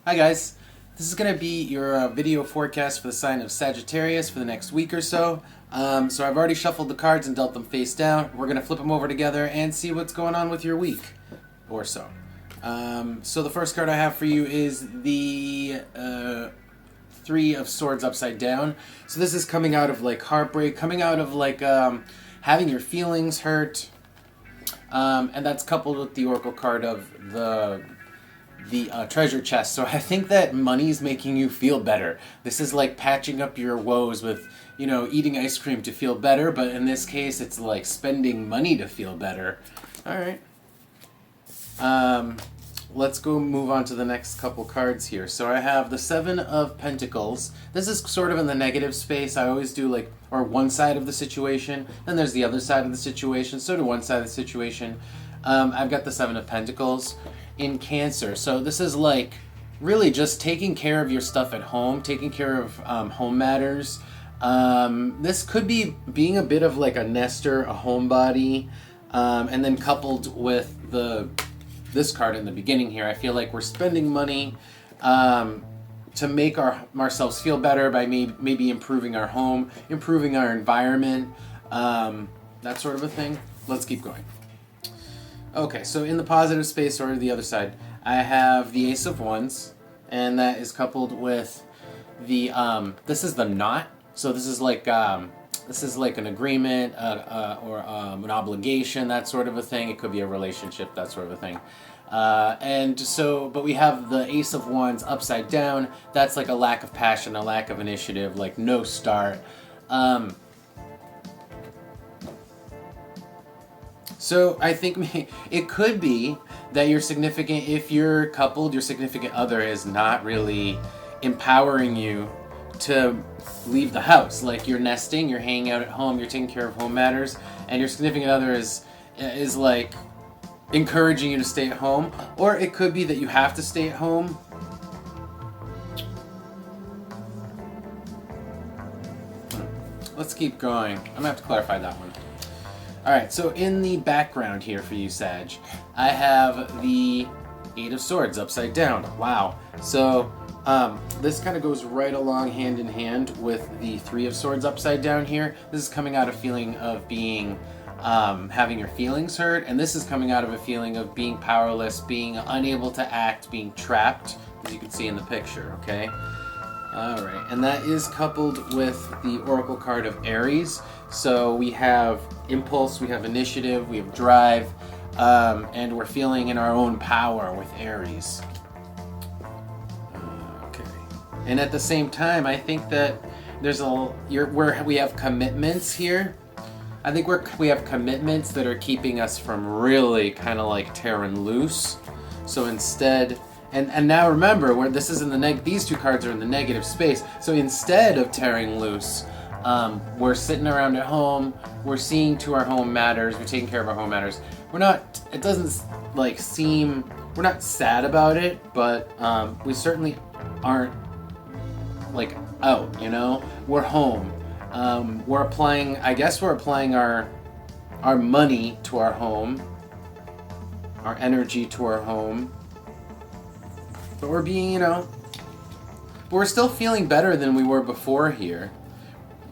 Hi guys, this is going to be your video forecast for the sign of Sagittarius for the next week or so. So I've already shuffled the cards and dealt them face down. We're going to flip them over together and see what's going on with your week or so. So the first card I have for you is the Three of Swords upside down. So this is coming out of like heartbreak, coming out of like having your feelings hurt. And that's coupled with the Oracle card of the treasure chest. So I think that money's making you feel better. This is like patching up your woes with, eating ice cream to feel better, but in this case, it's like spending money to feel better. All right. Let's go move on to the next couple cards here. So I have the Seven of Pentacles. This is sort of in the negative space. I always do or one side of the situation, then there's the other side of the situation. So to one side of the situation, I've got the Seven of Pentacles in Cancer. So this is like really just taking care of your stuff at home, taking care of home matters. This could be being a bit of like a nester, a homebody, and then coupled with this card in the beginning here, I feel like we're spending money to make ourselves feel better by maybe improving our home, improving our environment, that sort of a thing. Let's keep going. Okay, so in the positive space or the other side, I have the Ace of Wands, and that is coupled with the this is the knot. So this is like an agreement or an obligation, that sort of a thing. It could be a relationship, that sort of a thing. But we have the Ace of Wands upside down. That's like a lack of passion, a lack of initiative, like no start. So I think it could be that if you're coupled, your significant other is not really empowering you to leave the house. Like you're nesting, you're hanging out at home, you're taking care of home matters, and your significant other is like encouraging you to stay at home. Or it could be that you have to stay at home. Let's keep going. I'm gonna have to clarify that one. Alright, so in the background here for you, Sag, I have the Eight of Swords upside down. Wow. So this kind of goes right along hand in hand with the Three of Swords upside down here. This is coming out of a feeling of being, having your feelings hurt, and this is coming out of a feeling of being powerless, being unable to act, being trapped, as you can see in the picture, okay? Alright, and that is coupled with the Oracle card of Aries. So we have impulse, we have initiative, we have drive, and we're feeling in our own power with Aries. Okay. And at the same time, I think that there's we have commitments here. I think we have commitments that are keeping us from really kind of like tearing loose. So instead, and now remember, this is in these two cards are in the negative space. So instead of tearing loose, we're sitting around at home, we're seeing to our home matters, we're taking care of our home matters. It doesn't like seem, we're not sad about it, but we certainly aren't like out, we're home. We're applying our money to our home, our energy to our home, but we're being, but we're still feeling better than we were before here.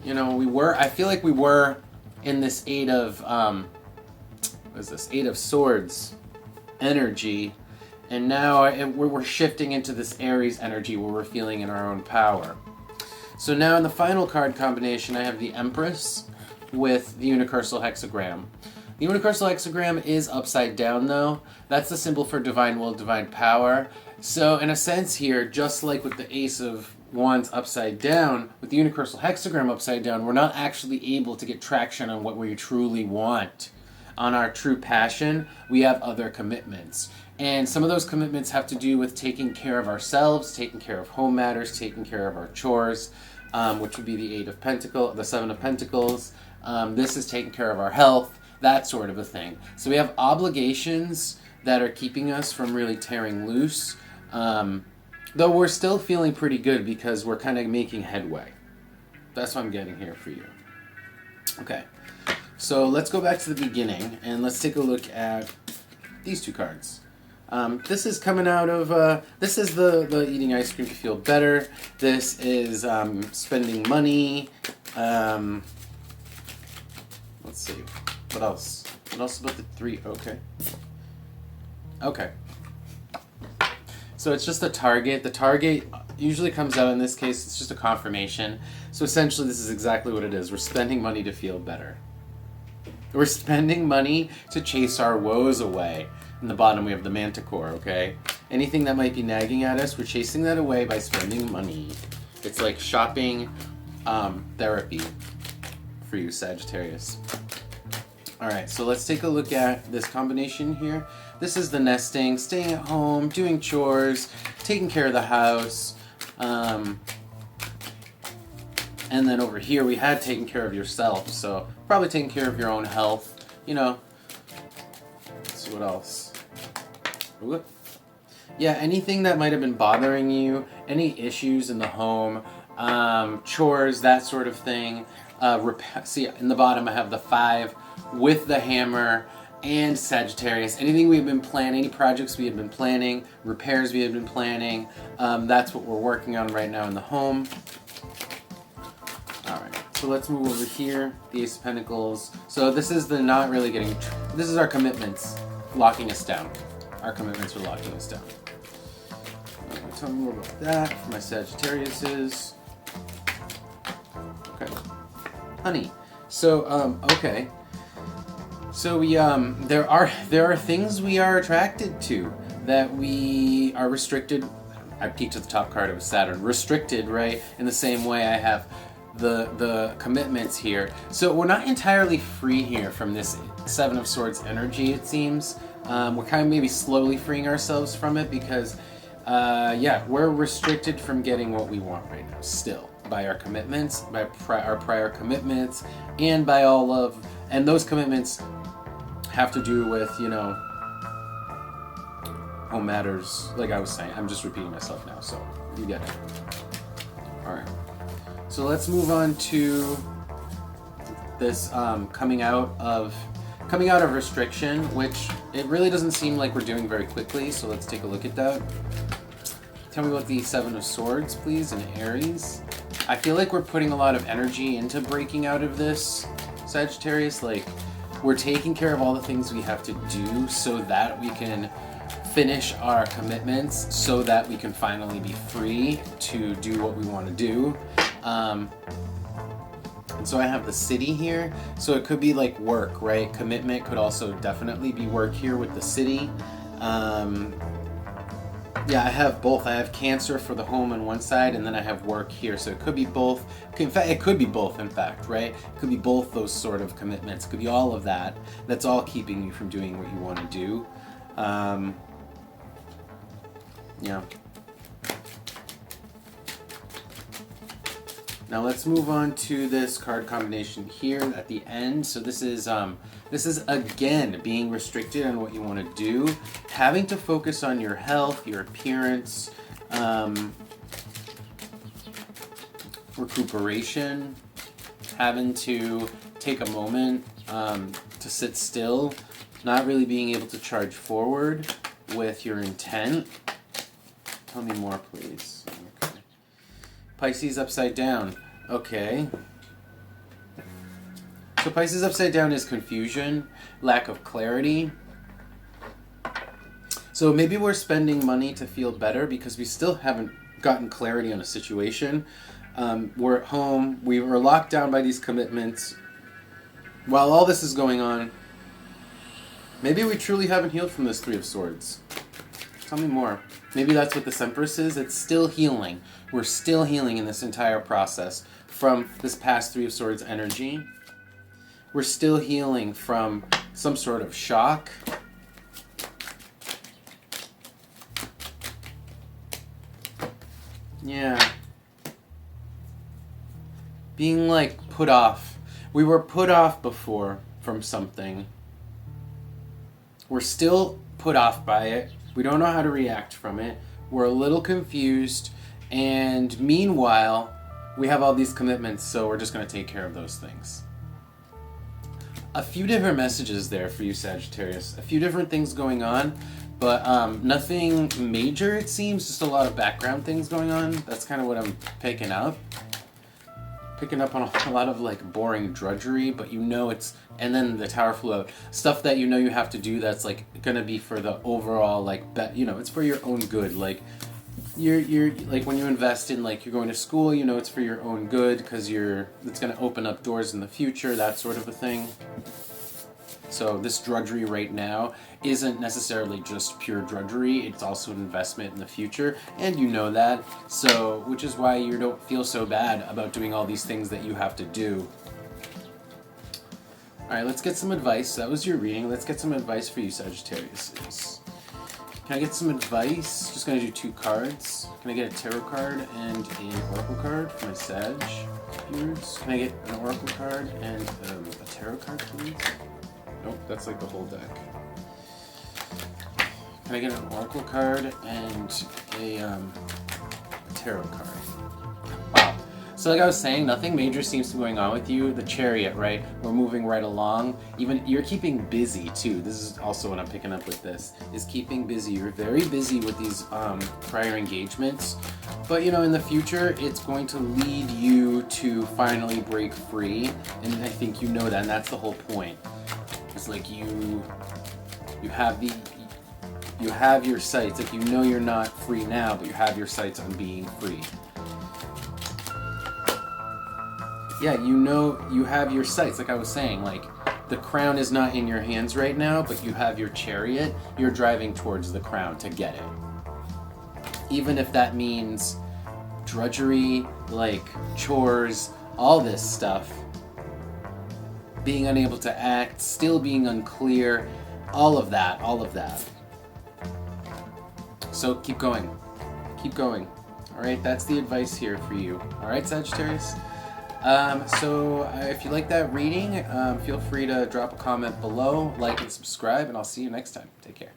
I feel like we were in this Eight of Swords energy, and now we're shifting into this Aries energy where we're feeling in our own power. So now in the final card combination, I have the Empress with the Unicursal Hexagram. The Unicursal Hexagram is upside down though. That's the symbol for divine will, divine power. So in a sense here, just like with the Ace of Wands upside down, with the Unicursal Hexagram upside down, we're not actually able to get traction on what we truly want. On our true passion, we have other commitments. And some of those commitments have to do with taking care of ourselves, taking care of home matters, taking care of our chores, which would be the Seven of Pentacles. This is taking care of our health, that sort of a thing. So we have obligations that are keeping us from really tearing loose. Though we're still feeling pretty good because we're kind of making headway. That's what I'm getting here for you. Okay, so let's go back to the beginning and let's take a look at these two cards. This is coming out of, this is the eating ice cream to feel better. This is spending money. Let's see. What else? What else about the 3? Okay. Okay. So it's just a target. The target usually comes out, in this case, it's just a confirmation. So essentially this is exactly what it is. We're spending money to feel better. We're spending money to chase our woes away. In the bottom we have the manticore, okay? Anything that might be nagging at us, we're chasing that away by spending money. It's like shopping therapy for you, Sagittarius. Alright, so let's take a look at this combination here. This is the nesting, staying at home, doing chores, taking care of the house. And then over here we had taking care of yourself, so probably taking care of your own health. You know, let's see what else. Ooh. Yeah, anything that might have been bothering you, any issues in the home, chores, that sort of thing. See, in the bottom I have the 5 with the hammer and Sagittarius. Anything we've been planning, any projects we have been planning, repairs we have been planning, that's what we're working on right now in the home. Alright, so let's move over here, the Ace of Pentacles. So this is the not really getting, this is our commitments locking us down. Our commitments are locking us down. Tell me more about that for my Sagittariuses. Okay. Honey. So, okay. So we, there are things we are attracted to that we are restricted. I peeked at the top card, it was Saturn. Restricted, right? In the same way I have the commitments here. So we're not entirely free here from this 7 of Swords energy, it seems. We're kind of maybe slowly freeing ourselves from it because, yeah, we're restricted from getting what we want right now, still. By our commitments, by our prior commitments, and by all of, and those commitments have to do with, you know, home matters, like I was saying. I'm just repeating myself now, so you get it. Alright. So let's move on to this coming out of restriction, which it really doesn't seem like we're doing very quickly, so let's take a look at that. Tell me about the 7 of Swords, please, and Aries. I feel like we're putting a lot of energy into breaking out of this, Sagittarius. Like, we're taking care of all the things we have to do so that we can finish our commitments, so that we can finally be free to do what we want to do. And so I have the City here. So it could be like work, right? Commitment could also definitely be work here with the City. Yeah, I have both. I have Cancer for the home on one side, and then I have work here. So it could be both. In fact, it could be both, in fact, right? It could be both those sort of commitments. It could be all of that. That's all keeping you from doing what you want to do. Yeah. Now let's move on to this card combination here at the end. So this is again being restricted on what you want to do, having to focus on your health, your appearance, recuperation, having to take a moment to sit still, not really being able to charge forward with your intent. Tell me more, please. Okay. Pisces upside down. Okay. So Pisces upside down is confusion, lack of clarity. So maybe we're spending money to feel better because we still haven't gotten clarity on a situation. We're at home. We were locked down by these commitments. While all this is going on, maybe we truly haven't healed from this 3 of Swords. Tell me more. Maybe that's what this Empress is. It's still healing. We're still healing in this entire process from this past 3 of Swords energy. We're still healing from some sort of shock. Yeah. Being like put off. We were put off before from something. We're still put off by it. We don't know how to react from it. We're a little confused. And meanwhile, we have all these commitments, so we're just going to take care of those things. A few different messages there for you, Sagittarius. A few different things going on. But nothing major, it seems. Just a lot of background things going on. That's kind of what I'm picking up. Picking up on a lot of like boring drudgery, but you know it's, and then the Tower flew out. Stuff that you know you have to do that's like gonna be for the overall like you know, it's for your own good. Like you're like when you invest in like you're going to school, you know it's for your own good because it's gonna open up doors in the future, that sort of a thing. So this drudgery right now isn't necessarily just pure drudgery, it's also an investment in the future, and you know that, so which is why you don't feel so bad about doing all these things that you have to do. Alright, let's get some advice. That was your reading. Let's get some advice for you, Sagittarius. Can I get some advice? Just going to do 2 cards. Can I get a tarot card and an oracle card for my Sag viewers? Can I get an oracle card and a tarot card, please? Nope, that's like the whole deck. Can I get an oracle card and a tarot card? Wow. So like I was saying, nothing major seems to be going on with you. The Chariot, right? We're moving right along. Even you're keeping busy too. This is also what I'm picking up with this, is keeping busy. You're very busy with these prior engagements. But you know, in the future, it's going to lead you to finally break free. And I think you know that, and that's the whole point. It's like you have your sights. Like you know you're not free now, but you have your sights on being free. Yeah, you know you have your sights. Like I was saying, like the crown is not in your hands right now, but you have your chariot. You're driving towards the crown to get it. Even if that means drudgery, like chores, all this stuff. Being unable to act, still being unclear, all of that. So keep going. All right, that's the advice here for you. All right, Sagittarius? If you like that reading, feel free to drop a comment below, like and subscribe, and I'll see you next time. Take care.